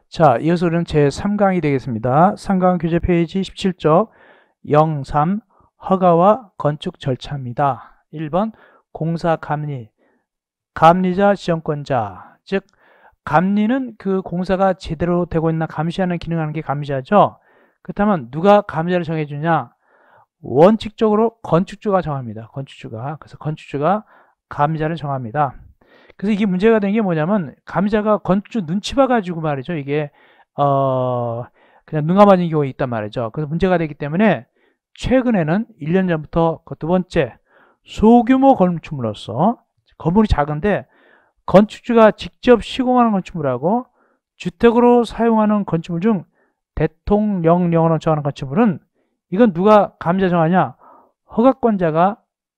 자, 이어서 우리는 제3강이 되겠습니다. 3강 교재 페이지 17쪽 03 허가와 건축 절차입니다. 1번 공사 감리, 감리자 지정권자, 즉 감리는 그 공사가 제대로 되고 있나 감시하는 기능을 하는 게 감시자죠. 그렇다면 누가 감리자를 정해주냐? 원칙적으로 건축주가 정합니다. 건축주가. 그래서 건축주가 감리자를 정합니다. 그래서 이게 문제가 된 게 뭐냐면 감리자가 건축주 눈치 봐가지고 말이죠. 이게 그냥 눈 감아진 경우가 있단 말이죠. 그래서 문제가 되기 때문에 최근에는 1년 전부터 그 두 번째 소규모 건축물로서 건물이 작은데 건축주가 직접 시공하는 건축물하고 주택으로 사용하는 건축물 중 대통령령으로 정하는 건축물은 이건 누가 감리자 정하냐? 허가권자가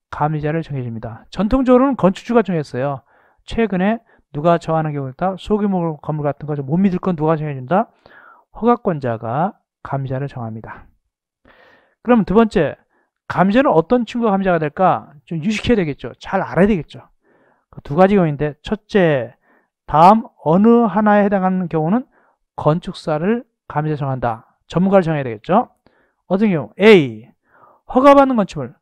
감리자를 정해줍니다. 전통적으로는 건축주가 정했어요. 최근에 누가 정하는 경우에 따라 소규모 건물 같은 거 좀 못 믿을 건 누가 정해준다? 허가권자가 감리자를 정합니다. 그럼 두 번째, 감리자는 어떤 친구가 감리자가 될까? 좀 유식해야 되겠죠. 잘 알아야 되겠죠. 그 두 가지 경우인데, 첫째, 다음 어느 하나에 해당하는 경우는 건축사를 감리자 정한다. 전문가를 정해야 되겠죠. 어떤 경우? A, 허가받는 건축물,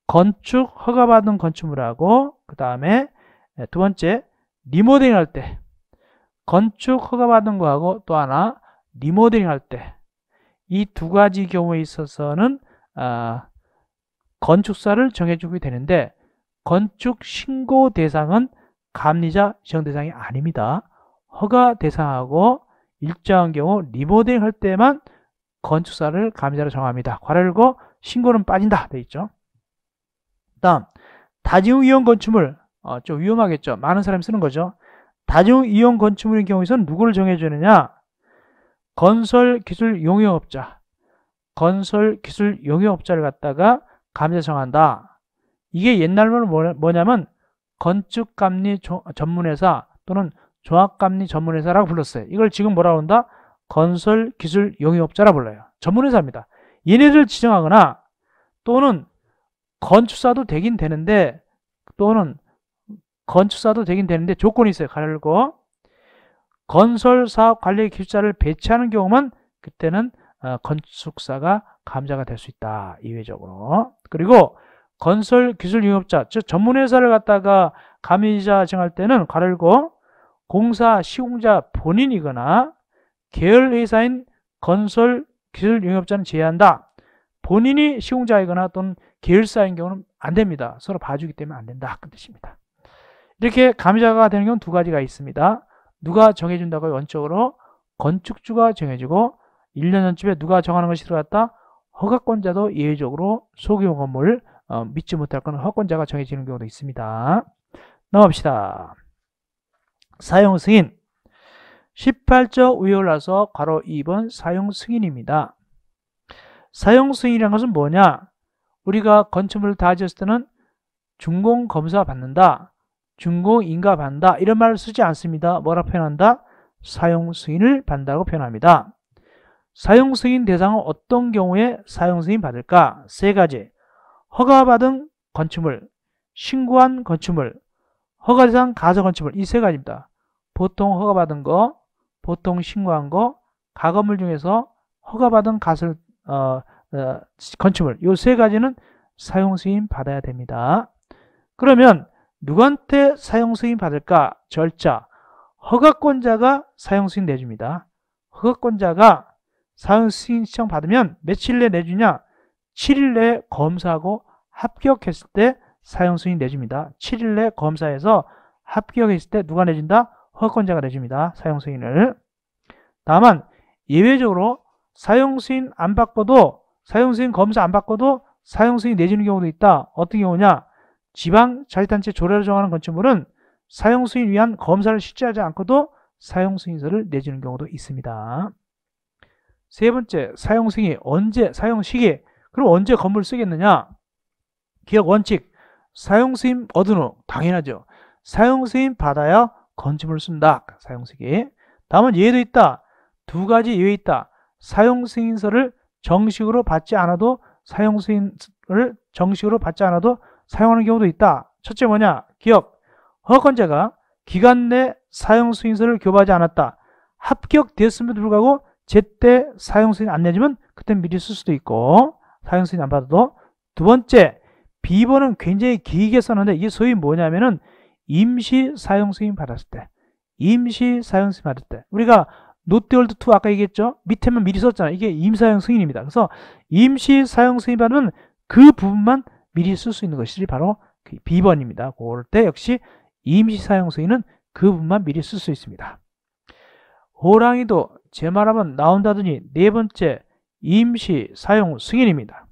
건축 허가받은 건축물하고 그 다음에 두 번째, 리모델링 할 때 건축 허가받은 거하고 또 하나 리모델링 할 때 이 두 가지 경우에 있어서는 건축사를 정해주게 되는데 건축 신고 대상은 감리자 지정 대상이 아닙니다. 허가 대상하고 일정한 경우 리모델링 할 때만 건축사를 감리자로 정합니다. 괄호 열고 신고는 빠진다 돼 있죠. 다음 다중이용 건축물, 좀 위험하겠죠. 많은 사람이 쓰는 거죠. 다중이용 건축물인 경우에서는 누구를 정해주느냐? 건설기술용역업자, 건설기술용역업자를 갖다가 감리자 정한다. 이게 옛날로는 뭐냐면 건축감리 전문회사 또는 종합감리 전문회사라고 불렀어요. 이걸 지금 뭐라고 한다? 건설기술용역업자라 불러요. 전문회사입니다. 얘네들 지정하거나 또는 건축사도 되긴 되는데 조건이 있어요. 가르고 건설사업관리기술자를 배치하는 경우만 그때는 건축사가 감리자가 될 수 있다. 이외적으로. 그리고 건설기술용역업자, 즉 전문회사를 갖다가 감리자 정할 때는 가르고 공사 시공자 본인이거나 계열회사인 건설기술용역업자는 제외한다. 본인이 시공자이거나 또는 계열사인 경우는 안 됩니다. 서로 봐주기 때문에 안 된다. 그 뜻입니다. 이렇게 감리자가 되는 경우는 두 가지가 있습니다. 누가 정해준다고 원칙적으로 건축주가 정해주고 1년 전쯤에 누가 정하는 것이 들어갔다? 허가권자도 예외적으로 소규모 건물 믿지 못할 건 허가권자가 정해지는 경우도 있습니다. 넘어갑시다. 사용 승인 18조 위에 올라서 괄호 2번 사용 승인입니다. 사용 승인이라는 것은 뭐냐? 우리가 건축물을 다 지었을 때는 준공검사 받는다. 준공인가 받는다. 이런 말을 쓰지 않습니다. 뭐라 표현한다? 사용 승인을 받는다고 표현합니다. 사용 승인 대상은 어떤 경우에 사용 승인 받을까? 세 가지. 허가받은 건축물, 신고한 건축물, 허가 대상 가설 건축물. 이 세 가지입니다. 보통 허가받은 거, 보통 신고한 거, 가건물 중에서 허가받은 가설 건축물. 이 세 가지는 사용 승인 받아야 됩니다. 그러면 누구한테 사용 승인 받을까? 절차. 허가권자가 사용 승인 내줍니다. 허가권자가 사용 승인 신청 받으면 며칠 내에 내주냐? 7일 내에 검사하고 합격했을 때 사용 승인 내줍니다. 7일 내에 검사해서 합격했을 때 누가 내준다? 허가권자가 내줍니다. 사용 승인을. 다만 예외적으로 사용 승인 안 받고도 사용 승인 검사 안 받고도 사용 승인 내주는 경우도 있다. 어떤 경우냐? 지방자치단체 조례로 정하는 건축물은 사용 승인 위한 검사를 실시하지 않고도 사용 승인서를 내주는 경우도 있습니다. 세 번째, 사용 승인 언제 사용 시기? 그럼 언제 건물을 쓰겠느냐? 기억 원칙. 사용 승인 얻은 후 당연하죠. 사용 승인 받아야 건축물을 쓴다. 사용 시기. 다음은 예외도 있다. 두 가지 예외 있다. 사용 승인서를 정식으로 받지 않아도 사용 승인을 정식으로 받지 않아도 사용하는 경우도 있다. 첫째 뭐냐? 기억. 허가권자가 기간 내 사용 승인서를 교부하지 않았다. 합격됐음에도 불구하고 제때 사용승인 안 내주면 그때 미리 쓸 수도 있고 사용승인 안 받아도. 두 번째, B번은 굉장히 길게 썼는데 이게 소위 뭐냐면은 임시 사용승인 받았을 때, 임시 사용승인 받을 때 우리가 롯데월드2 아까 얘기했죠. 밑에만 미리 썼잖아요. 이게 임사용 승인입니다. 그래서 임시 사용 승인 받으면 그 부분만 미리 쓸 수 있는 것이 바로 B번입니다. 그럴 때 역시 임시 사용 승인은 그 부분만 미리 쓸 수 있습니다. 호랑이도 제 말하면 나온다더니 네 번째 임시 사용 승인입니다.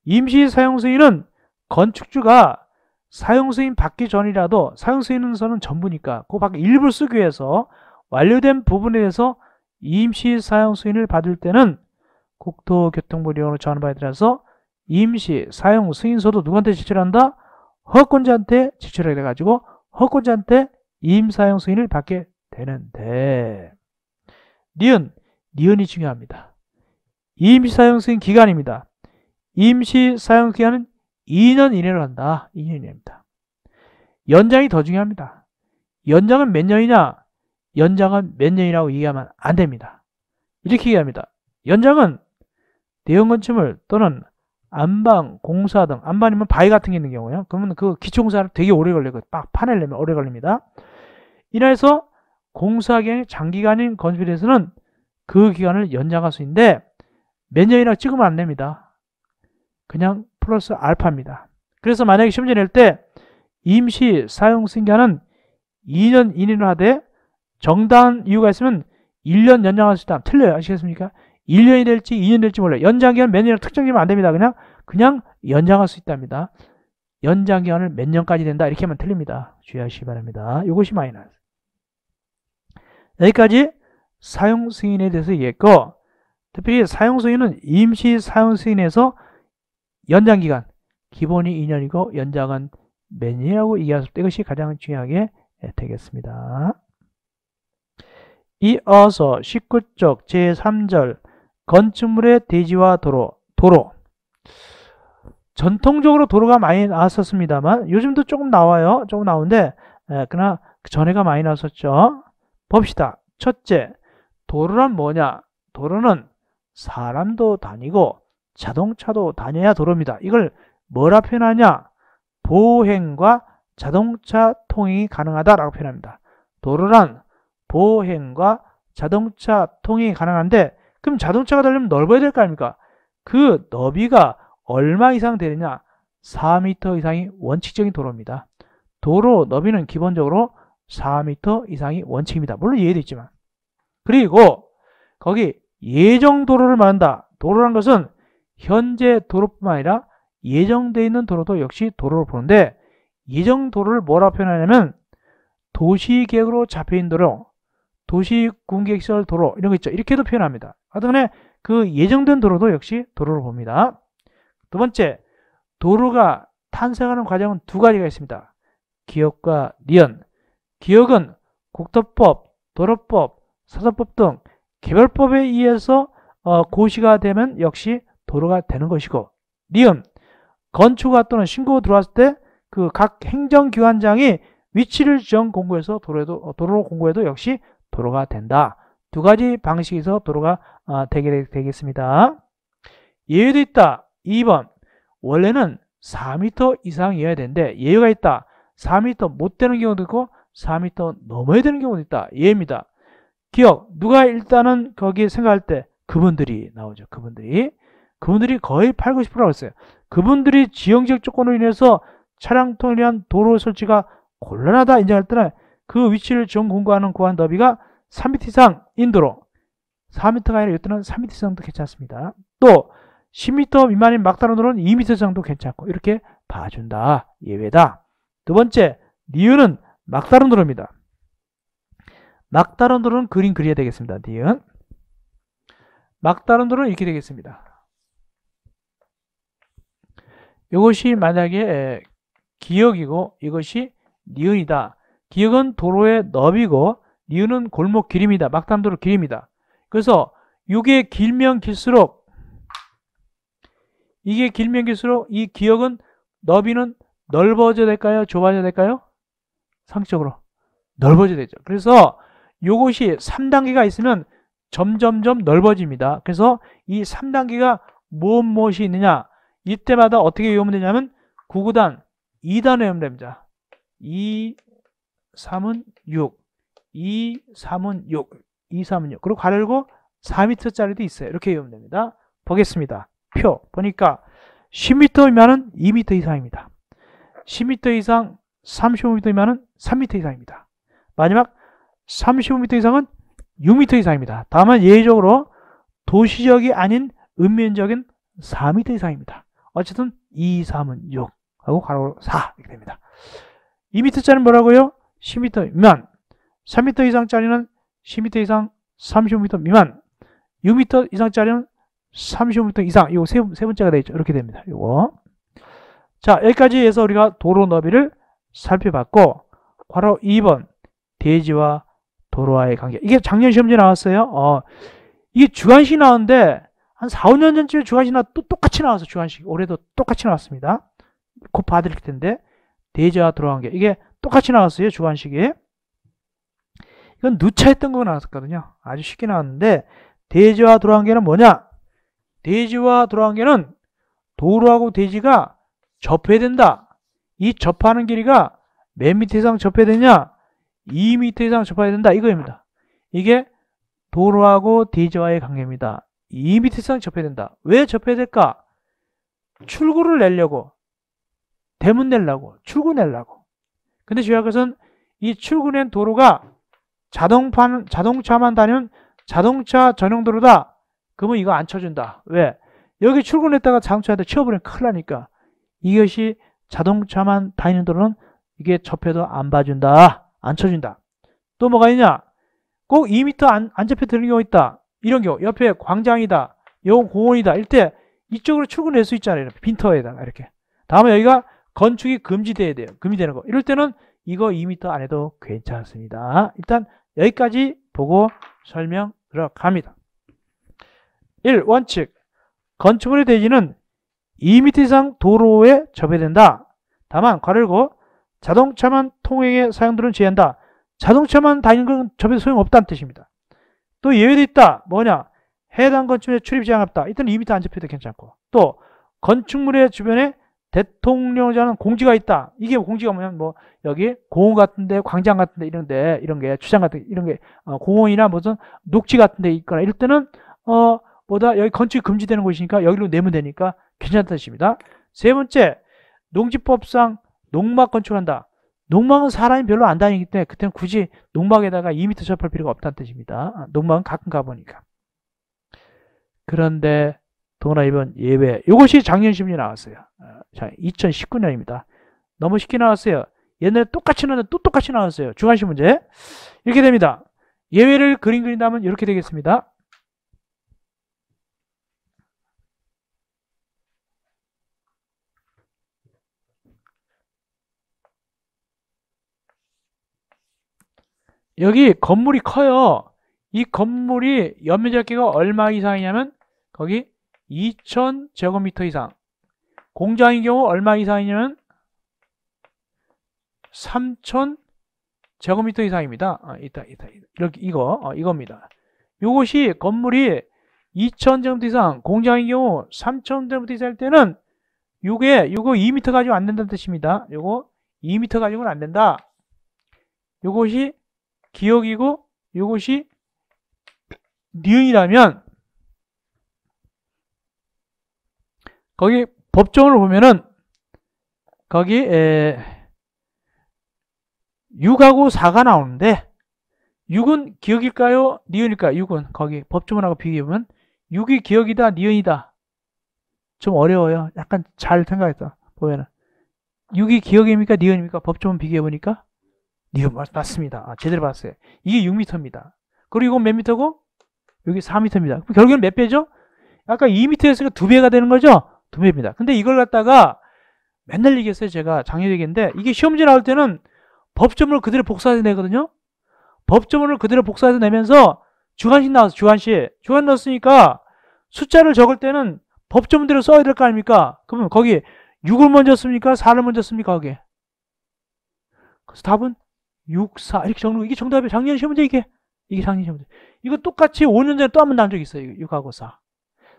임시 사용 승인은 건축주가 사용 승인 받기 전이라도 사용 승인서는 전부니까 그 밖에 일부 쓰기 위해서 완료된 부분에 대해서 임시 사용 승인을 받을 때는 국토교통부령으로 정하는 바에 따라서 임시 사용 승인서도 누구한테 제출한다? 허권자한테 제출하게 돼가지고 허권자한테 임사용 승인을 받게 되는데, 니은이 중요합니다. 임시 사용 승인 기간입니다. 임시 사용 기간은 2년 이내로 한다. 2년 이내입니다. 연장이 더 중요합니다. 연장은 몇 년이냐? 연장은 몇 년이라고 얘기하면 안 됩니다. 이렇게 얘기합니다. 연장은 대형 건축물 또는 안방, 공사 등, 안방이면 바위 같은 게 있는 경우요. 그러면 그 기초공사를 되게 오래 걸리고 파낼 내면 오래 걸립니다. 이라해서 공사 기간이 장기간인 건축에 대해서는 그 기간을 연장할 수 있는데 몇 년이라고 찍으면 안 됩니다. 그냥 플러스 알파입니다. 그래서 만약에 시험지 낼 때 임시 사용 승인기간은 2년 이내로 하되 정당한 이유가 있으면 1년 연장할 수 있다. 틀려요. 아시겠습니까? 1년이 될지 2년 될지 몰라요. 연장기간 몇 년이라고 특정지면 안 됩니다. 그냥 연장할 수 있답니다. 연장기간을 몇 년까지 된다. 이렇게 하면 틀립니다. 주의하시기 바랍니다. 이것이 마이너스. 여기까지 사용 승인에 대해서 얘기했고, 특별히 사용 승인은 임시 사용 승인에서 연장기간, 기본이 2년이고 연장은 몇 년이라고 얘기했을 때 이것이 가장 중요하게 되겠습니다. 이어서 19쪽 제3절 건축물의 대지와 도로. 전통적으로 도로가 많이 나왔었습니다만 요즘도 조금 나와요. 조금 나오는데 그러나 전에가 많이 나왔었죠. 봅시다. 첫째, 도로란 뭐냐? 도로는 사람도 다니고 자동차도 다녀야 도로입니다. 이걸 뭐라 표현하냐? 보행과 자동차 통행이 가능하다라고 표현합니다. 도로란 보행과 자동차 통행이 가능한데 그럼 자동차가 달리면 넓어야 될 거 아닙니까? 그 너비가 얼마 이상 되느냐? 4m 이상이 원칙적인 도로입니다. 도로 너비는 기본적으로 4m 이상이 원칙입니다. 물론 예외도 있지만. 그리고 거기 예정도로를 말한다. 도로란 것은 현재 도로뿐만 아니라 예정되어 있는 도로도 역시 도로로 보는데 예정도로를 뭐라고 표현하냐면 도시계획으로 잡혀있는 도로, 도시군계획시설 도로 이런 거 있죠. 이렇게도 표현합니다. 하여튼 그 예정된 도로도 역시 도로로 봅니다. 두 번째, 도로가 탄생하는 과정은 두 가지가 있습니다. 기역과 니은. 기역은 국토법, 도로법, 사도법 등 개별법에 의해서 고시가 되면 역시 도로가 되는 것이고, 니은, 건축가 또는 신고가 들어왔을 때 그 각 행정기관장이 위치를 지정 공고해서 도로 공고해도 역시 도로가 된다. 두 가지 방식에서 도로가 되게 되겠습니다. 예외도 있다. 2번. 원래는 4m 이상이어야 되는데 예외가 있다. 4m 못 되는 경우도 있고 4m 넘어야 되는 경우도 있다. 예입니다. 기억. 누가 일단은 거기 생각할 때 그분들이 나오죠. 그분들이 거의 8, 90%라고 했어요. 그분들이 지형적 조건으로 인해서 차량 통행을 위한 도로 설치가 곤란하다 인정할 때는 그 위치를 지정 공고하는 구간 너비가 3m 이상인 도로, 4m가 아니라 이때는 3m 이상도 괜찮습니다. 또 10m 미만인 막다른 도로는 2m 이상도 괜찮고 이렇게 봐준다. 예외다. 두 번째, 니은은 막다른 도로입니다. 막다른 도로는 그림 그려야 되겠습니다. 니은. 막다른 도로는 이렇게 되겠습니다. 이것이 만약에 기역이고 이것이 니은이다. 기역은 도로의 너비고 니은은 골목 길입니다. 막다른 도로 길입니다. 그래서 이게 길면 길수록 이 기역은 너비는 넓어져야 될까요? 좁아져야 될까요? 상식적으로 넓어져야 되죠. 그래서 요것이 3단계가 있으면 점점점 넓어집니다. 그래서 이 3단계가 무엇이 있느냐, 이때마다 어떻게 외우면 되냐면 9구단 2단 외우면 됩니다. 2, 3은 6, 2, 3은 6, 2, 3은 6. 그리고 가르고 4m짜리도 있어요. 이렇게 외우면 됩니다. 보겠습니다. 표 보니까 10m 미만은 2m 이상입니다. 10m 이상 35m 미만은 3m 이상입니다. 마지막 35m 이상은 6m 이상입니다. 다만 예외적으로 도시적이 아닌 읍면적인 4m 이상입니다. 어쨌든 2, 3은 6 하고 가로 4 이렇게 됩니다. 2m짜리는 뭐라고요? 10m 미만. 3m 이상짜리는 10m 이상 35m 미만. 6m 이상짜리는 35m 이상. 이거 세 번째가 되죠. 이렇게 됩니다. 이거. 자, 여기까지 해서 우리가 도로 너비를 살펴봤고, 바로 2번 대지와 도로와의 관계. 이게 작년 시험지에 나왔어요. 이게 주관식 나왔는데 한 4, 5년 전쯤에 주관식 또 똑같이 나와서 주관식 올해도 똑같이 나왔습니다. 곧 봐드릴 텐데 대지와 도로와 관계 이게 똑같이 나왔어요. 주관식에. 이건 누차했던 거 나왔었거든요. 아주 쉽게 나왔는데 대지와 도로와 관계는 뭐냐? 대지와 도로와 관계는 도로하고 대지가 접해야 된다. 이 접하는 길이가 몇 미터 이상 접해야 되냐? 2m 이상 접해야 된다. 이거입니다. 이게 도로하고 대지와의 관계입니다. 2m 이상 접해야 된다. 왜 접해야 될까? 출구를 내려고, 대문 내려고, 출구 내려고. 근데 중요한 것은 이 출구낸 도로가 자동차만 다니는 자동차 전용 도로다. 그러면 이거 안 쳐준다. 왜? 여기 출구냈다가 자동차한테 치워버리면 큰일 나니까. 이것이 자동차만 다니는 도로는 이게 접해도 안 봐준다. 안 쳐준다. 또 뭐가 있냐? 꼭 2m 안 접해 드는 경우 있다. 이런 경우 옆에 광장이다. 요 공원이다. 이럴 때 이쪽으로 출구낼 수 있잖아요. 빈터에다가 이렇게. 다음에 여기가 건축이 금지돼야 돼요. 금지되는 거. 이럴 때는 이거 2m 안 해도 괜찮습니다. 일단 여기까지 보고 설명 들어갑니다. 1. 원칙. 건축물의 대지는 2m 이상 도로에 접해야 된다. 다만 괄호 자동차만 통행에 사용도로는 제한다. 자동차만 다니는 건 접해도 소용없다는 뜻입니다. 또 예외도 있다. 뭐냐? 해당 건축물에 출입 제한 없다. 이때는 2m 안 접해도 괜찮고. 또 건축물의 주변에 대통령자는 공지가 있다. 이게 공지가 뭐냐면 뭐 여기 공원 같은데, 광장 같은데 이런 게 주장 같은 이런 게 공원이나 무슨 녹지 같은데 있거나 이럴 때는 보다 여기 건축이 금지되는 곳이니까 여기로 내면 되니까 괜찮다는 뜻입니다. 세 번째, 농지법상 농막 건축한다. 농막은 사람이 별로 안 다니기 때문에 그때는 굳이 농막에다가 2m 접할 필요가 없다는 뜻입니다. 농막은 가끔 가보니까. 그런데 동그라 1번 예외. 이것이 작년 시험에 나왔어요. 자, 2019년입니다. 너무 쉽게 나왔어요. 옛날에 똑같이 나왔는데 또 똑같이 나왔어요. 중간시 문제. 이렇게 됩니다. 예외를 그린다면 이렇게 되겠습니다. 여기 건물이 커요. 이 건물이 연면적기가 얼마 이상이냐면 거기 2000제곱미터 이상. 공장인 경우 얼마 이상이냐면 3000제곱미터 이상입니다. 이렇게 이겁니다. 요것이 건물이 2000제곱미터 이상, 공장인 경우 3000제곱미터 이상일 때는 요거 2m 가지고 안 된다는 뜻입니다. 요거 2m 가지고는 안 된다. 요것이 기역이고 요것이 니은이라면 거기 법정을 보면은 거기 6하고 4가 나오는데 6은 기역일까요? 니은일까요? 6은 거기 법조문하고 비교해보면 6이 기역이다 니은이다. 좀 어려워요. 약간 잘 생각했다. 보면은 6이 기역입니까? 니은입니까? 법조문 비교해보니까 니은 맞습니다. 제대로 봤어요. 이게 6m입니다. 그리고 이건 몇 미터고? 여기 4m입니다. 그럼 결국엔 몇 배죠? 아까 2m였으니까 2배가 되는 거죠? 2배입니다. 근데 이걸 갖다가 맨날 얘기했어요. 제가 작년 얘기했는데 이게 시험지 나올 때는 법조문을 그대로 복사해서 내거든요. 법조문을 그대로 복사해서 내면서 주관식 나왔어. 주관식 넣었으니까 숫자를 적을 때는 법조문대로 써야 될 거 아닙니까? 그러면 거기 6을 먼저 씁니까? 4를 먼저 씁니까? 거기에. 그래서 답은 6, 4 이렇게 적는 거. 이게 정답이에요. 작년 시험 문제 이게. 이게 작년 시험 문제. 이거 똑같이 5년 전에 또 한 번 나온 적이 있어요. 6하고 4.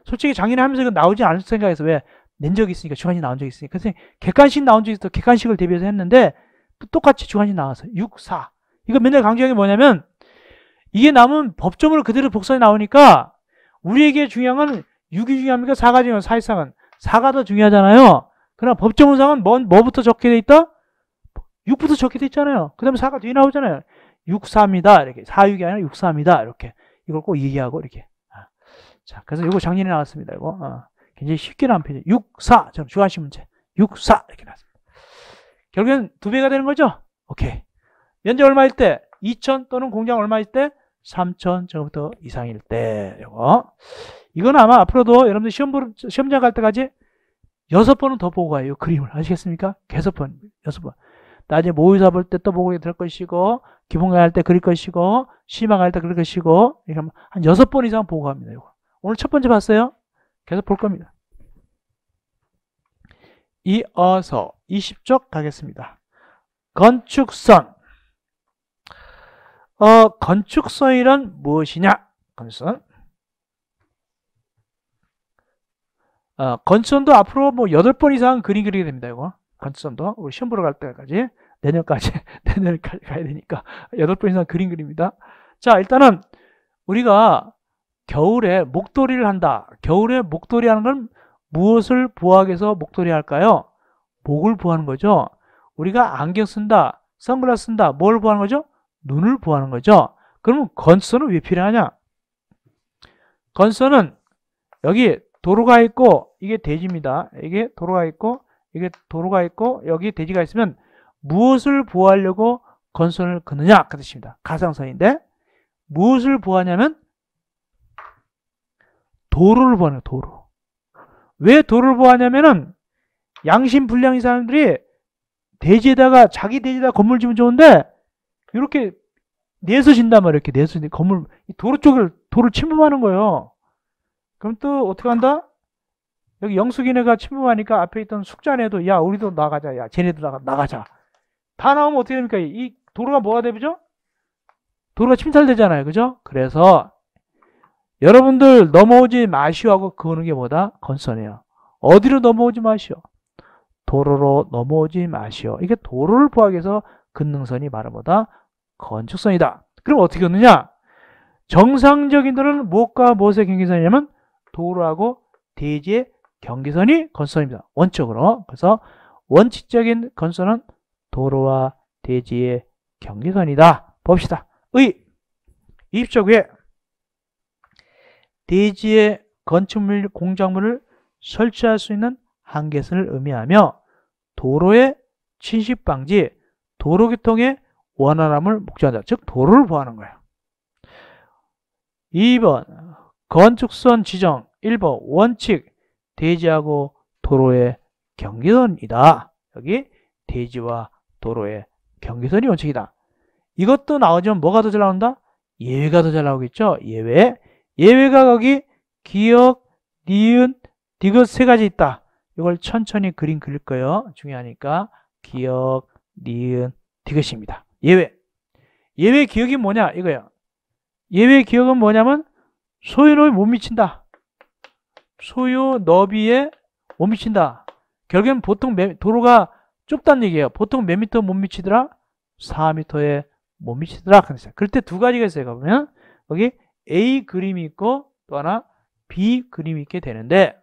솔직히 작년에 하면서 이거 나오지 않을 생각해서 왜? 낸 적이 있으니까, 주관식 나온 적이 있으니까. 그래서 객관식 나온 적이 있어. 객관식을 대비해서 했는데, 또 똑같이 주관식 나왔어요. 6, 4. 이거 맨날 강조한 게 뭐냐면, 이게 남은 법조문을 그대로 복선이 나오니까, 우리에게 중요한 건 6이 중요합니까? 4가 중요한 사실상은. 4가 더 중요하잖아요. 그러나 법조문상은 뭐부터 적게 돼 있다? 6부터 적게 돼 있잖아요. 그 다음에 4가 뒤에 나오잖아요. 6, 4입니다. 이렇게. 4, 6이 아니라 6, 4입니다. 이렇게. 이걸 꼭 얘기하고, 이렇게. 자, 그래서 이거 작년에 나왔습니다. 이거. 굉장히 쉽게 나온 편이죠. 6, 4. 저는 주관식 문제. 6, 4. 이렇게 나왔습니다. 결국엔 2배가 되는 거죠? 오케이. 연재 얼마일 때? 2,000 또는 공장 얼마일 때? 3,000 정도 이상일 때. 이건 아마 앞으로도 여러분들 시험장 갈 때까지 6번은 더 보고 가요. 이 그림을. 아시겠습니까? 계속 6번. 나중에 모의사 볼 때 또 보게 될 것이고, 기본강 할 때 그릴 것이고, 시망 할 때 그릴 것이고, 이렇게 한 6번 이상 보고 갑니다. 이거. 오늘 첫 번째 봤어요? 계속 볼 겁니다. 이어서 20쪽 가겠습니다. 건축선. 건축선이란 무엇이냐? 건축선. 건축선도 앞으로 뭐 8번 이상 그림 그리게 됩니다. 이거. 건축선도. 우리 시험 보러 갈 때까지. 내년까지 가야 되니까 8번 이상 그림 그립니다. 자, 일단은 우리가 겨울에 목도리를 한다. 겨울에 목도리 하는 건 무엇을 보호하기 위해서 목도리 할까요? 목을 보호하는 거죠. 우리가 안경 쓴다, 선글라스 쓴다. 뭘 보호하는 거죠? 눈을 보호하는 거죠. 그러면 건선은 왜 필요하냐? 건선은 여기 도로가 있고 이게 대지입니다. 이게 도로가 있고 이게 도로가 있고 여기 대지가 있으면 무엇을 보호하려고 건선을 긋느냐? 그 뜻입니다. 가상선인데 무엇을 보호하냐면 도로를 보호하는 거예요. 도로. 왜 도로를 보호하냐면은 양심불량인 사람들이 대지에다가 자기 대지에다가 건물 지으면 좋은데 이렇게 내서 진단 말이에요. 이렇게 내서 건물 도로 쪽을 도로 침범하는 거예요. 그럼 또 어떻게 한다? 여기 영숙이네가 침범하니까 앞에 있던 숙자네도 야 우리도 나가자. 야 쟤네도 나가자. 다 나오면 어떻게 됩니까? 이 도로가 뭐가 되죠? 도로가 침탈되잖아요. 그죠? 그래서 여러분들 넘어오지 마시오 하고 그거는 게 뭐다? 건선이에요. 어디로 넘어오지 마시오? 도로로 넘어오지 마시오. 이게 도로를 보호하기 위해서 긋는 바로 뭐다? 건축선이다. 그럼 어떻게 긋느냐? 정상적인 도로는 무엇과 무엇의 경계선이냐면 도로하고 대지의 경계선이 건선입니다. 원칙적으로. 그래서 원칙적인 건선은 도로와 대지의 경계선이다. 봅시다. 20쪽 위에 대지에 건축물, 공작물을 설치할 수 있는 한계선을 의미하며 도로의 침식 방지, 도로교통의 원활함을 목적한다. 즉 도로를 보호하는 거예요. 2번 건축선 지정 1번 원칙 대지하고 도로의 경계선이다. 여기 대지와 도로의 경계선이 원칙이다. 이것도 나오지만 뭐가 더 잘 나온다? 예외가 더 잘 나오겠죠. 예외가 거기 기역, 니은, 디귿 세 가지 있다. 이걸 천천히 그림 그릴 거예요. 중요하니까 기역, 니은, 디귿입니다. 예외 기역이 뭐냐? 이거예요. 예외 기역은 뭐냐면 소유 너비에 못 미친다. 소유 너비에 못 미친다. 결국엔 보통 도로가 좁다는 얘기예요. 보통 몇 미터 못 미치더라? 4m에 못 미치더라. 그럴 때 두 가지가 있어요. 보면 여기 A 그림이 있고 또 하나 B 그림이 있게 되는데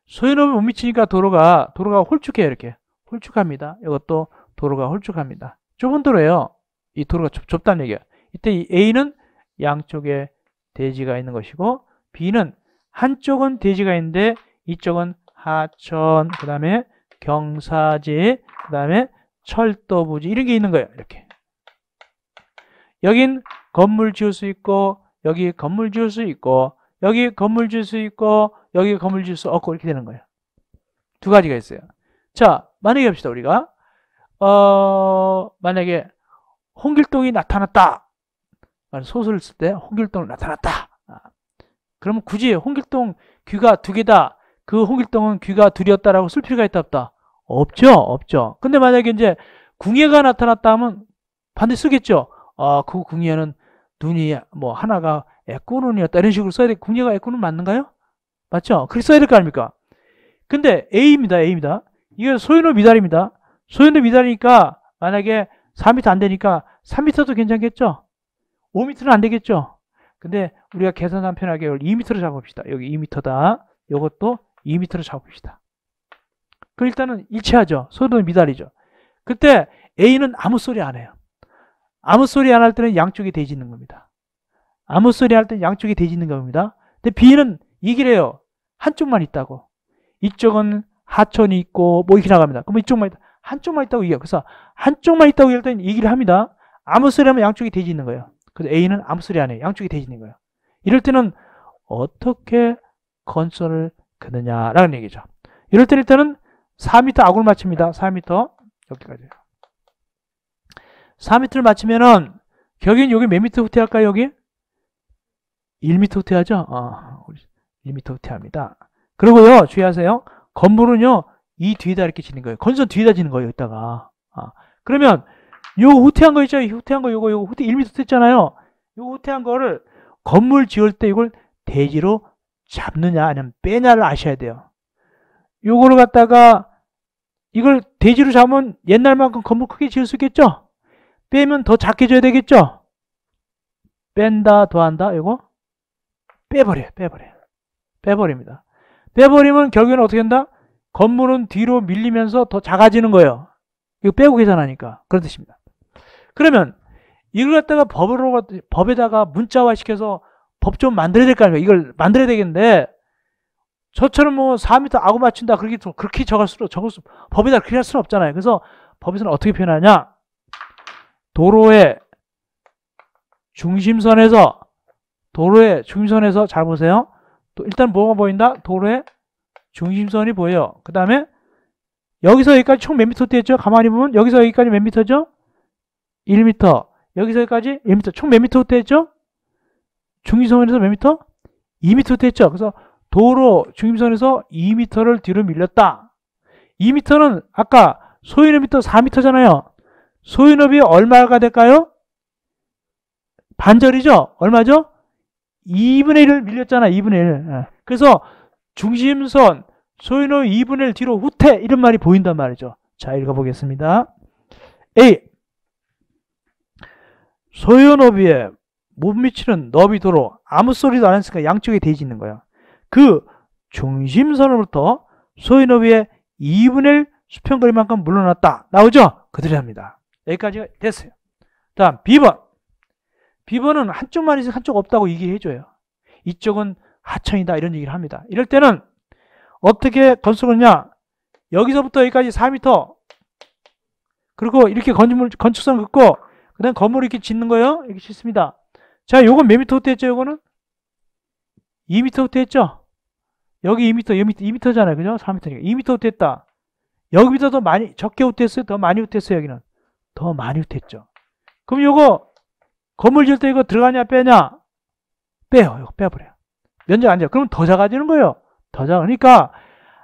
소유너비 못 미치니까 도로가 홀쭉해요. 이렇게 홀쭉합니다. 이것도 도로가 홀쭉합니다. 좁은 도로예요. 이 도로가 좁다는 얘기예요. 이때 이 A는 양쪽에 대지가 있는 것이고 B는 한쪽은 대지가 있는데 이쪽은 하천, 그 다음에 경사지, 그 다음에 철도부지 이런 게 있는 거예요. 이렇게. 여긴 건물 지을 수 있고 여기 건물 지을 수 있고 여기 건물 지을 수 있고 여기 건물 지을 수 없고 이렇게 되는 거예요. 두 가지가 있어요. 자, 만약에 합시다. 우리가 만약에 홍길동이 나타났다. 소설을 쓸 때 홍길동이 나타났다. 그러면 굳이 홍길동 귀가 두 개다. 그 홍길동은 귀가 둘이었다라고 쓸 필요가 있다 없다? 없죠. 근데 만약에 이제 궁예가 나타났다 하면 반드시 쓰겠죠. 그 궁예는 눈이 뭐 하나가 애꾸눈이었다 이런 식으로 써야 돼. 궁예가 애꾸눈 맞는가요? 맞죠? 그렇게 써야 될 거 아닙니까? 근데 A입니다. A입니다. 이게 소유노 미달입니다. 소유노 미달이니까 만약에 4m 안 되니까 3m도 괜찮겠죠? 5m는 안 되겠죠? 근데 우리가 계산하면 편하게 2m로 잡읍시다. 여기 2m다. 이것도 2m로 잡읍시다. 그럼 일단은 일치하죠. 소유노 미달이죠. 그때 A는 아무 소리 안 해요. 아무 소리 안 할 때는 양쪽이 대짓는 겁니다. 아무 소리 할 때는 양쪽이 대짓는 겁니다. 근데 B는 얘기를 해요. 한쪽만 있다고. 이쪽은 하천이 있고 뭐 이렇게 나갑니다. 그럼 이쪽만 있다. 한쪽만 있다고 얘기해요. 그래서 한쪽만 있다고 얘기할 때는 얘기를 합니다. 아무 소리 하면 양쪽이 대짓는 거예요. 그래서 A는 아무 소리 안 해요. 양쪽이 대짓는 거예요. 이럴 때는 어떻게 건설을 그느냐라는 얘기죠. 이럴 때는 일단은 4m 악을 맞춥니다. 4m 여기까지. 4m를 맞추면은 결국엔 여기 몇 미터 후퇴할까요? 여기 1m 후퇴하죠. 1m 후퇴합니다. 그리고요 주의하세요. 건물은요 이 뒤에다 이렇게 지는 거예요. 건선 뒤에다 지는 거예요. 이따가. 그러면 요 후퇴한 거 있죠? 후퇴한 거 요거 후퇴 1m 후퇴했잖아요. 요 후퇴한 거를 건물 지을 때 이걸 대지로 잡느냐 아니면 빼냐를 아셔야 돼요. 요거를 갖다가 이걸 대지로 잡으면 옛날만큼 건물 크게 지을 수 있겠죠? 빼면 더 작게 줘야 되겠죠? 뺀다 더한다 이거 빼버려요. 빼버립니다. 빼버리면 결국에는 어떻게 한다? 건물은 뒤로 밀리면서 더 작아지는 거예요. 이거 빼고 계산하니까 그런 뜻입니다. 그러면 이걸 갖다가 법에다가 문자화 시켜서 법 좀 만들어야 될 거 아닙니까? 이걸 만들어야 되겠는데 저처럼 뭐 4m 아구 맞춘다 그렇게 적을 수 법에다 그렇게 할 수는 없잖아요. 그래서 법에서는 어떻게 표현하냐? 도로의 중심선에서 잘 보세요. 일단 뭐가 보인다? 도로의 중심선이 보여요. 그 다음에 여기서 여기까지 총 몇 미터 됐죠? 가만히 보면 여기서 여기까지 몇 미터죠? 1미터. 여기서 여기까지 1미터. 총 몇 미터 됐죠? 중심선에서 몇 미터? 2미터 됐죠? 그래서 도로 중심선에서 2미터를 뒤로 밀렸다. 2미터는 아까 소유너비터 4미터잖아요. 소유너비 얼마가 될까요? 반절이죠? 얼마죠? 2분의 1을 밀렸잖아. 2분의 1. 그래서 중심선 소유너비 2분의 1 뒤로 후퇴 이런 말이 보인단 말이죠. 자 읽어보겠습니다. A. 소유너비에 못 미치는 너비 도로 아무 소리도 안 했으니까 양쪽에 대지는 거예요. 그 중심선으로부터 소유너비의 2분의 1 수평거리만큼 물러났다. 나오죠? 그대로 합니다. 여기까지 됐어요. 다음 B번. B번은 한쪽만 있으면 한쪽 없다고 얘기해줘요. 이쪽은 하천이다 이런 얘기를 합니다. 이럴 때는 어떻게 건축하느냐? 여기서부터 여기까지 4m 그리고 이렇게 건축선 긋고 그 다음 건물을 이렇게 짓는 거예요. 이렇게 짓습니다. 자, 요건 몇 미터 후퇴했죠? 요거는 2m 후퇴했죠? 여기 2m, 여기 2m잖아요. 그죠? 4m니까 2m 후퇴했다. 여기보다 더 많이 적게 후퇴했어요? 더 많이 후퇴했어요? 여기는 더 많이 후퇴했죠. 그럼 요거 건물 지을 때 이거 들어가냐 빼냐? 빼요. 이거 빼버려요. 면적 안 져. 그러면 더 작아지는 거예요. 더 작으니까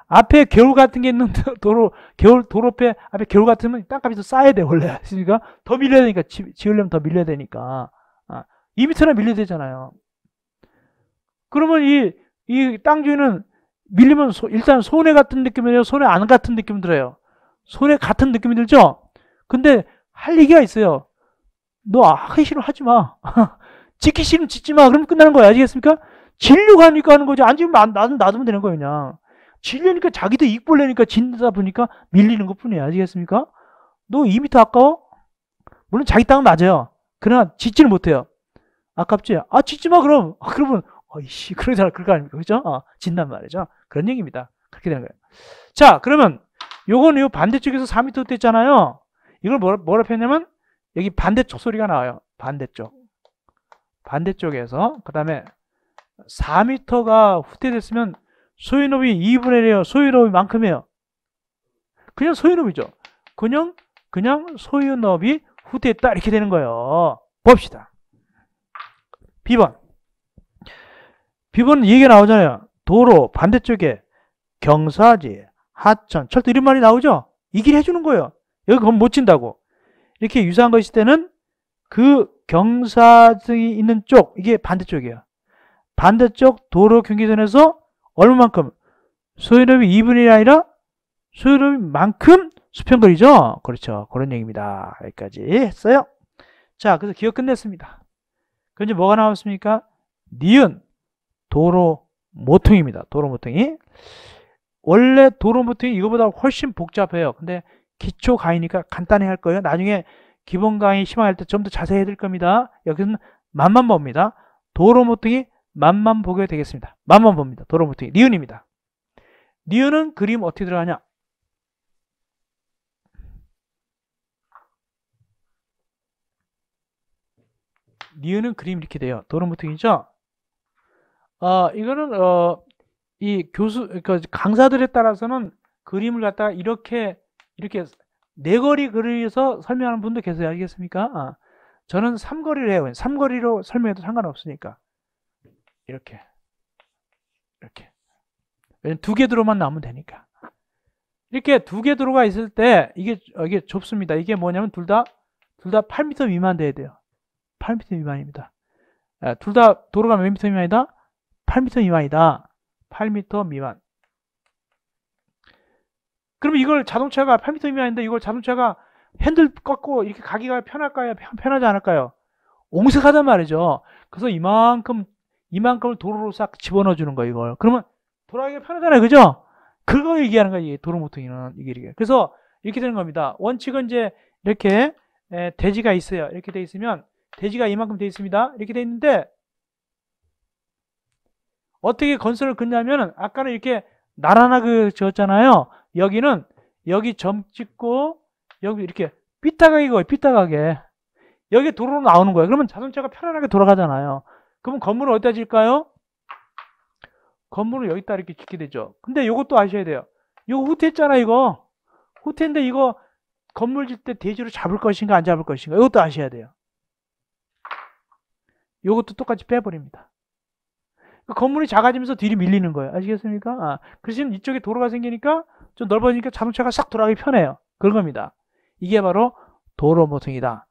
앞에 겨울 같은 게 있는 도로패 앞에 겨울 같으면 땅값이 더 싸야 돼 원래. 그러니까 더 밀려야 되니까 지으려면 더 밀려야 되니까 2m나 밀려야 되잖아요. 그러면 이 땅 주인은 밀리면 일단 손해 같은 느낌이에요. 손해 안 같은 느낌 들어요. 손해 같은 느낌이 들죠. 근데 할 얘기가 있어요. 너 하기 싫으면 하지 마. 짓기 싫으면 짓지 마. 그러면 끝나는 거야. 아시겠습니까? 지려고 하니까 하는 거지. 안 지으면 놔두면 되는 거예요. 그냥. 지려니까 자기도 이익 보려니까 짓다 보니까 밀리는 것 뿐이에요. 아시겠습니까? 너 2m 아까워? 물론 자기 땅은 맞아요. 그러나 짓지는 못해요. 아깝지? 짓지 마 그럼. 그러면 어이씨 그러잖아. 그럴 거 아닙니까? 그죠? 짓단 말이죠. 그런 얘기입니다. 그렇게 되는 거예요. 자 그러면 요거는 요 반대쪽에서 4m 됐잖아요. 이걸 뭐라 표현하냐면 여기 반대쪽 소리가 나와요. 반대쪽에서 그 다음에 4m가 후퇴됐으면 소유너비 2분의 1이에요. 소유너비만큼이에요. 그냥 소유너비죠. 그냥 소유너비 후퇴했다 이렇게 되는 거예요. 봅시다. B번은 얘기가 나오잖아요. 도로 반대쪽에 경사지, 하천, 철도 이런 말이 나오죠. 이 길 해주는 거예요. 여기 그건 못 친다고. 이렇게 유사한 거 있을 때는 그 경사등이 있는 쪽, 이게 반대쪽이에요. 반대쪽 도로 경계선에서 얼마만큼? 소유롭이 2분의 1이 아니라 소유롭이만큼 수평거리죠? 그렇죠. 그런 얘기입니다. 여기까지 했어요. 자, 그래서 기억 끝냈습니다. 그럼 이제 뭐가 나왔습니까? 니은, 도로 모퉁입니다. 도로 모퉁이. 원래 도로 모퉁이 이거보다 훨씬 복잡해요. 근데 기초 강의니까 간단히 할 거예요. 나중에 기본 강의 심화할 때 좀 더 자세히 해드릴 겁니다. 여기서는 맛만 봅니다. 도로 모퉁이 맛만 보게 되겠습니다. 맛만 봅니다. 도로 모퉁이. 니은입니다. 니은은 그림 어떻게 들어가냐? 니은은 그림 이렇게 돼요. 도로 모퉁이죠? 이거는, 이 그러니까 강사들에 따라서는 그림을 갖다가 이렇게 네거리 그려서 설명하는 분도 계세요. 알겠습니까? 저는 삼거리를 해요. 삼거리로 설명해도 상관없으니까. 이렇게. 왜냐면 두 개 도로만 나오면 되니까. 이렇게 두 개 도로가 있을 때 이게 좁습니다. 이게 뭐냐면 둘 다 8m 미만 돼야 돼요. 8m 미만입니다. 둘 다 도로가 몇 미터 미만이다? 8m 미만이다. 8m 미만. 그러면 이걸 자동차가 8m 미만인데 이걸 자동차가 핸들 꺾고 이렇게 가기가 편할까요? 편하지 않을까요? 옹색하단 말이죠. 그래서 이만큼을 도로로 싹 집어넣어 주는 거예요, 이걸. 그러면 돌아가기가 편하잖아요. 그죠? 그거 얘기하는 거예요, 도로 모퉁이는. 이게. 그래서 이렇게 되는 겁니다. 원칙은 이제 이렇게 대지가 있어요. 이렇게 돼 있으면 대지가 이만큼 돼 있습니다. 이렇게 돼 있는데 어떻게 건설을 긋냐면은 아까는 이렇게 나란하게 지었잖아요. 여기는 여기 점 찍고 여기 이렇게 삐딱하게 거예요. 삐딱하게. 여기 도로로 나오는 거예요. 그러면 자동차가 편안하게 돌아가잖아요. 그러면 건물을 어디다 질까요? 건물을 여기다 이렇게 짓게 되죠. 근데 이것도 아셔야 돼요. 이거 후퇴했잖아, 이거. 후퇴인데 이거 건물 질 때 대지로 잡을 것인가 안 잡을 것인가 이것도 아셔야 돼요. 이것도 똑같이 빼버립니다. 건물이 작아지면서 뒤로 밀리는 거예요. 아시겠습니까? 그래서 이쪽에 도로가 생기니까 좀 넓어지니까 자동차가 싹 돌아가기 편해요. 그런 겁니다. 이게 바로 도로 모퉁이다.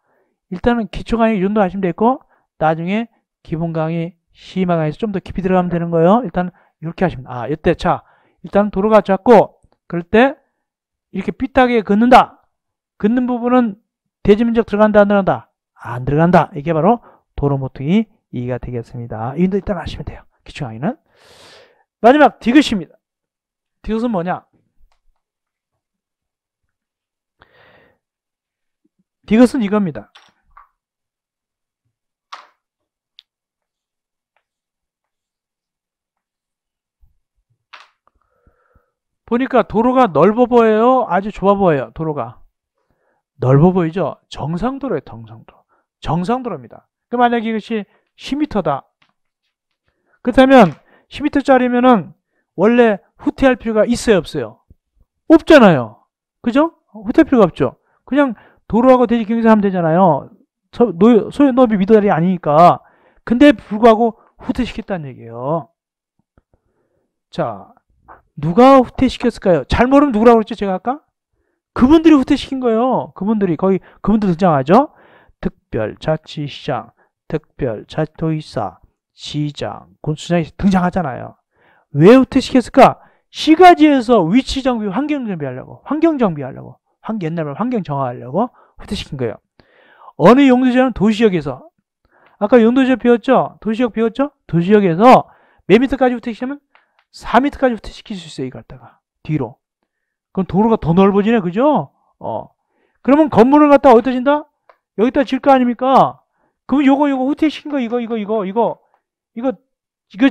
일단은 기초 강의 이 정도 하시면 되고 나중에 기본 강의, 심화 강의에서 좀 더 깊이 들어가면 되는 거예요. 일단 이렇게 하시면 이때 일단 도로가 작고 그럴 때 이렇게 삐딱하게 긋는다. 긋는 부분은 대지 면적 들어간다 안 들어간다? 안 들어간다. 이게 바로 도로 모퉁이 이해가 되겠습니다. 이것도 일단 하시면 돼요. 기초 강의는. 마지막 디귿입니다. 디귿은 뭐냐? 디귿은 이겁니다. 보니까 도로가 넓어 보여요? 아주 좁아 보여요? 도로가 넓어 보이죠? 정상도로예요. 정상도로입니다. 그 만약에 이것이 10m다. 그렇다면 10m짜리면은 원래 후퇴할 필요가 있어요, 없어요? 없잖아요. 그죠? 후퇴할 필요가 없죠. 그냥 도로하고 대지 경계하면 되잖아요. 소유 넓이 미달이 아니니까. 근데 불구하고 후퇴시켰다는 얘기예요. 자, 누가 후퇴시켰을까요? 잘 모르면 누구라고 그랬죠, 제가 아까? 그분들이 후퇴시킨 거예요. 그분들 등장하죠. 특별자치시장, 특별자치도지사, 시장, 군수장이 등장하잖아요. 왜 후퇴시켰을까? 시가지에서 위치정비, 환경정비하려고, 옛날 말 환경정화하려고 후퇴시킨 거예요. 어느 용도지역은 도시역에서, 아까 용도지역 배웠죠? 도시역 배웠죠? 도시역에서 몇 미터까지 후퇴시키면 4m까지 후퇴시킬 수 있어요. 이거 갖다가 뒤로. 그럼 도로가 더 넓어지네, 그죠? 그러면 건물을 갖다가 어디다 진다? 여기다 질 거 아닙니까? 그럼 요거 후퇴시킨 거 이거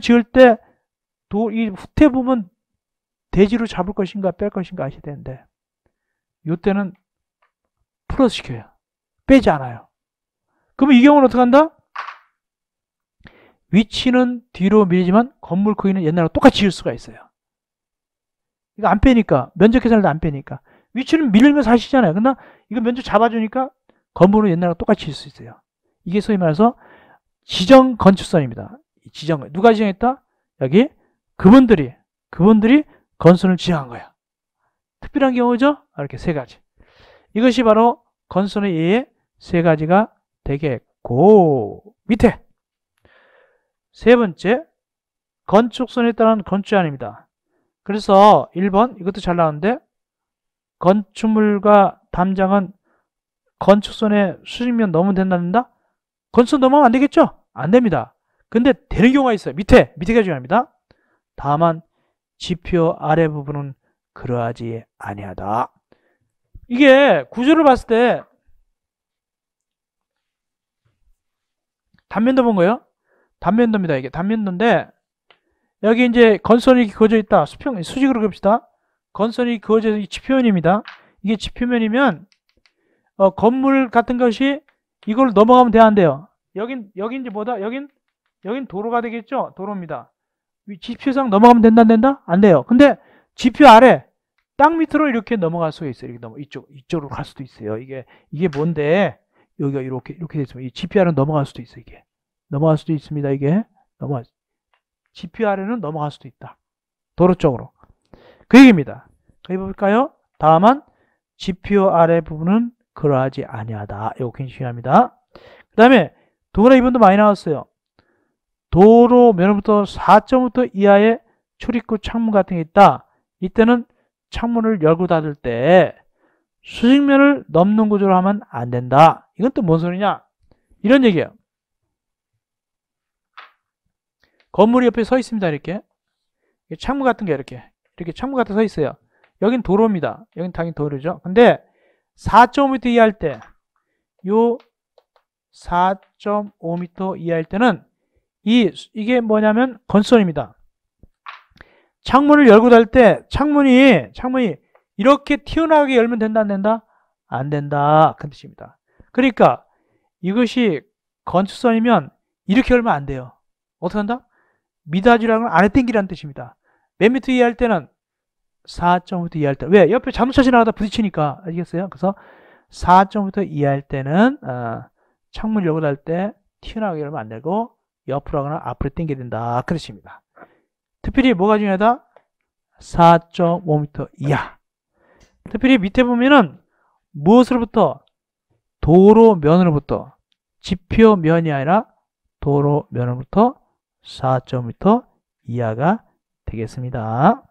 지을 때 이 후퇴 부분 대지로 잡을 것인가 뺄 것인가 아셔야 되는데 요때는 플러스 시켜요. 빼지 않아요. 그러면 이 경우는 어떻게 한다? 위치는 뒤로 밀리지만 건물 크기는 옛날과 똑같이 지을 수가 있어요. 이거 안 빼니까, 면적 계산을 안 빼니까. 위치는 밀리면서 하시잖아요. 근데 이거 면적 잡아주니까 건물은 옛날과 똑같이 지을 수 있어요. 이게 소위 말해서 지정 건축선입니다. 누가 지정했다? 여기 그분들이 건설을 지정한 거야. 특별한 경우죠? 이렇게 세 가지. 이것이 바로 건설의 예의 세 가지가 되게 밑에. 세 번째, 건축선에 따른 건축 제한입니다. 그래서 1번 이것도 잘 나오는데 건축물과 담장은 건축선에 수직면 넘으면 된다? 건축선 넘으면 안 되겠죠? 안 됩니다. 근데 되는 경우가 있어요. 밑에가 중요합니다. 다만 지표 아래 부분은 그러하지 아니하다. 이게 구조를 봤을 때 단면도 본 거예요. 단면도입니다. 이게 단면도인데 여기 이제 건선이 그어져 있다. 수직으로 그립시다. 건선이 그어져 있는 지표면입니다. 이게 지표면이면 건물 같은 것이 이걸 넘어가면 돼, 안 돼요? 여긴 이제 뭐다? 여긴 도로가 되겠죠? 도로입니다. 지표상 넘어가면 된다, 안 된다? 안 돼요. 근데 지표 아래 땅 밑으로 이렇게 넘어갈 수가 있어요. 이렇게 이쪽으로 갈 수도 있어요. 이게 뭔데? 여기가 이렇게 돼 있으면 이 지표 아래는 넘어갈 수도 있어요. 이게 넘어갈 수도 있습니다. 이게 지표 아래는 넘어갈 수도 있다. 도로 쪽으로. 그 얘기입니다. 여기 볼까요? 다만 지표 아래 부분은 그러하지 아니하다. 이거 굉장히 중요합니다. 그 다음에 도로 2번도 많이 나왔어요. 도로 면으로부터 4.5m 이하의 출입구 창문 같은 게 있다. 이때는 창문을 열고 닫을 때 수직면을 넘는 구조로 하면 안 된다. 이건 또 뭔 소리냐? 이런 얘기예요. 건물이 옆에 서 있습니다. 이렇게 창문 같은 게 이렇게 창문 같은 서 있어요. 여긴 도로입니다. 여긴 당연히 도로죠. 근데 4.5m 이하일 때, 요 4.5m 이하일 때는 이게 뭐냐면 건선입니다. 창문을 열고 닫을 때 창문이 이렇게 튀어나오게 열면 된다, 안 된다? 안 된다. 그 뜻입니다. 그러니까 이것이 건축선이면 이렇게 열면 안 돼요. 어떻게 한다? 미닫이라는 건 안에 당기라는 뜻입니다. 몇 미터 이하일 때는 4.5m 이하일 때. 왜? 옆에 자동차 지나가다 부딪히니까. 아시겠어요? 그래서 4.5m 이하일 때는 창문 열고 닫을 때 튀어나오게 열면 안 되고 옆으로 하거나 앞으로 당겨야 된다. 그 뜻입니다. 특별히 뭐가 중요하다? 4.5m 이하. 특별히 밑에 보면은 무엇으로부터? 도로면으로부터. 지표면이 아니라 도로면으로부터 4.5m 이하가 되겠습니다.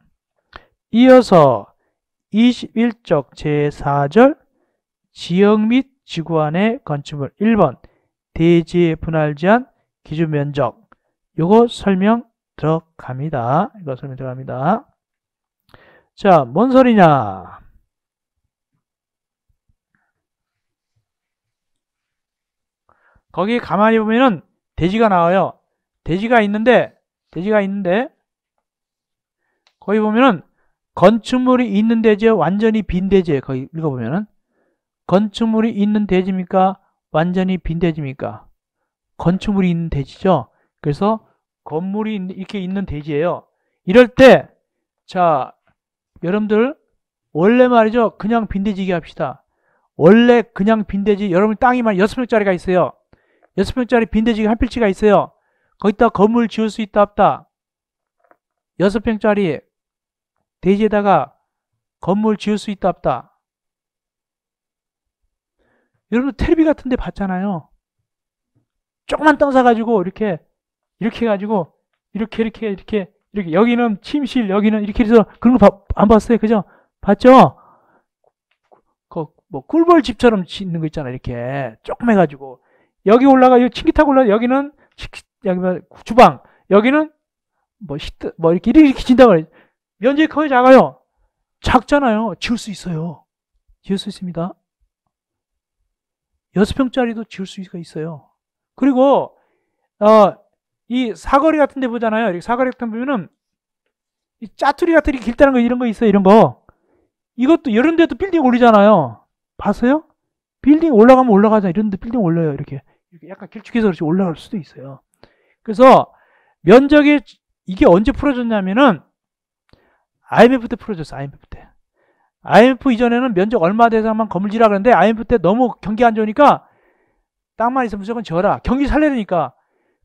이어서 21쪽 제4절 지역 및 지구 안의 건축물 1번 대지 분할 제한 기준 면적 요거 설명 들어갑니다. 이거 설명 들어갑니다. 자, 뭔 소리냐? 거기 가만히 보면은 대지가 나와요. 대지가 있는데 거기 보면은 건축물이 있는 대지에 완전히 빈 대지에 거기 읽어보면은 건축물이 있는 대지입니까? 완전히 빈 대지입니까? 건축물이 있는 대지죠. 그래서 건물이 이렇게 있는 대지예요. 이럴 때 자, 여러분들 원래 말이죠. 그냥 빈 대지기 합시다. 원래 그냥 빈 대지 여러분 땅이 만 6평짜리가 있어요. 6평짜리 빈 대지가 한 필지가 있어요. 거기다 건물 지을 수 있다 없다? 6평짜리 대지에다가 건물 지을 수 있다 없다? 여러분 텔레비 같은 데 봤잖아요. 조그만 땅 사가지고 이렇게 해가지고 이렇게 여기는 침실 여기는 이렇게 해서 그런 거 안 봤어요? 그죠? 봤죠? 뭐 꿀벌 집처럼 짓는 거 있잖아. 이렇게 조금 해가지고 여기 올라가 여기 층기 타고 올라 여기는 여기 주방 여기는 뭐 이렇게 짓는다고 그래. 면적이 커요, 작아요? 작잖아요. 지을 수 있어요. 지을 수 있습니다. 6평짜리도 지을 수가 있어요. 그리고 이 사거리 같은 데 보잖아요. 이렇게 사거리 같은 데 보면은 이 짜투리 같은 게 길다는 거 이런 거 있어요. 이런 거. 이것도 이런 데도 빌딩 올리잖아요. 봤어요? 빌딩 올라가면 올라가자. 이런 데 빌딩 올려요. 이렇게 약간 길쭉해서 그렇지 올라갈 수도 있어요. 그래서 면적이 이게 언제 풀어졌냐면은 IMF 때 풀어졌어. IMF 때. IMF 이전에는 면적 얼마 대상만 건물 지라 그랬는데 IMF 때 너무 경기 안 좋으니까 땅만 있으면 무조건 지어라. 경기 살려야 되니까.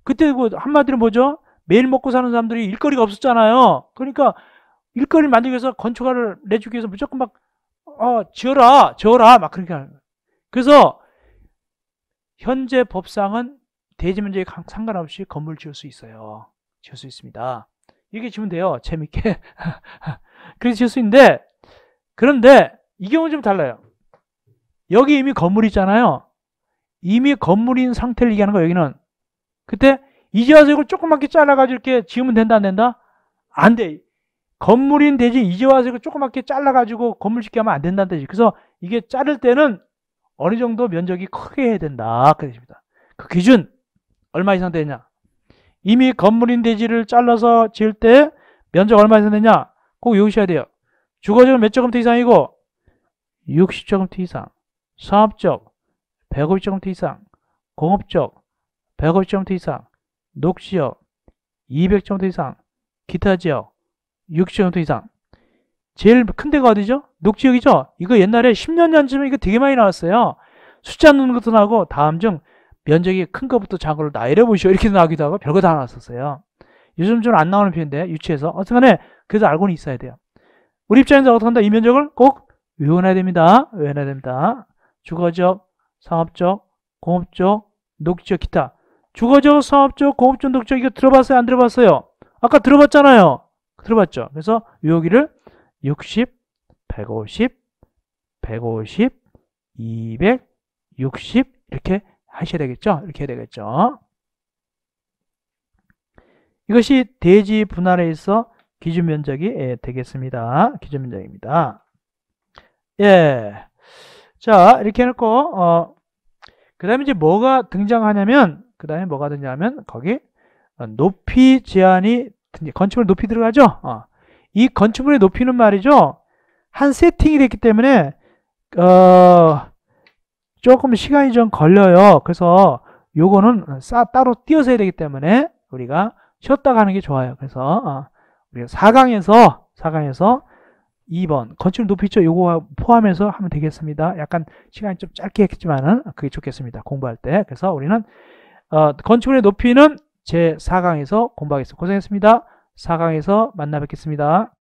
그때 뭐 한마디로 뭐죠? 매일 먹고 사는 사람들이 일거리가 없었잖아요. 그러니까 일거리를 만들기 위해서 건축가를 내주기 위해서 무조건 막 지어라 막 그렇게 하는 거예요. 그래서 현재 법상은 대지 면적에 상관없이 건물 지을 수 있어요. 지을 수 있습니다. 이렇게 지으면 돼요. 재밌게. 그렇게 지을 수 있는데, 그런데 이 경우는 좀 달라요. 여기 이미 건물이 있잖아요. 이미 건물인 상태를 얘기하는 거예요. 여기는. 그때 이제 와서 이걸 조그맣게 잘라가지고 이렇게 지으면 된다 안 된다? 안 돼. 건물인 대지 이제 와서 이거 조그맣게 잘라가지고 건물 짓게 하면 안 된다는 뜻이지. 그래서 이게 자를 때는 어느 정도 면적이 크게 해야 된다. 그 뜻입니다. 그 기준 얼마 이상 되냐? 이미 건물인 대지를 잘라서 지을 때 면적 얼마 이상 되냐? 꼭 외우셔야 돼요. 주거적은 몇 제곱미터 이상이고 60제곱미터 이상, 상업적 150제곱미터 이상, 공업적 150제곱미터 이상, 녹지역 200제곱미터 이상, 기타 지역 60제곱미터 이상. 제일 큰 데가 어디죠? 녹지역이죠? 이거 옛날에 10년 전쯤에 이거 되게 많이 나왔어요. 숫자 넣는 것도 나오고 다음 중 면적이 큰 것부터 작은 걸로 나열해보시오. 이렇게 나오기도 하고 별거 다 나왔었어요. 요즘 좀 안 나오는 편인데 유치해서. 어쨌든 그래서 알고는 있어야 돼요. 우리 입장에서 어떻게 한다? 이 면적을 꼭 외워놔야 됩니다. 외워놔야 됩니다. 주거적, 상업적, 공업적, 녹지역, 기타. 주거적, 상업적, 공업적, 녹지역 이거 들어봤어요? 안 들어봤어요? 아까 들어봤잖아요. 들어봤죠? 그래서 외우기를 60, 150, 150, 200, 60 이렇게 하셔야 되겠죠? 이렇게 해야 되겠죠? 이것이 대지 분할에 있어 기준 면적이 되겠습니다. 기준 면적입니다. 예. 자, 이렇게 해놓고, 그 다음에 이제 뭐가 등장하냐면, 거기, 높이 제한이, 건축물 높이 들어가죠? 이 건축물의 높이는 말이죠. 한 세팅이 됐기 때문에, 조금 시간이 좀 걸려요. 그래서 요거는 따로 띄어서 해야 되기 때문에 우리가 쉬었다 가는 게 좋아요. 그래서, 우리가 4강에서 2번 건축물 높이 있죠? 요거 포함해서 하면 되겠습니다. 약간 시간이 좀 짧게 했지만은 그게 좋겠습니다. 공부할 때. 그래서 우리는 건축물의 높이는 제 4강에서 공부하겠습니다. 고생했습니다. 4강에서 만나 뵙겠습니다.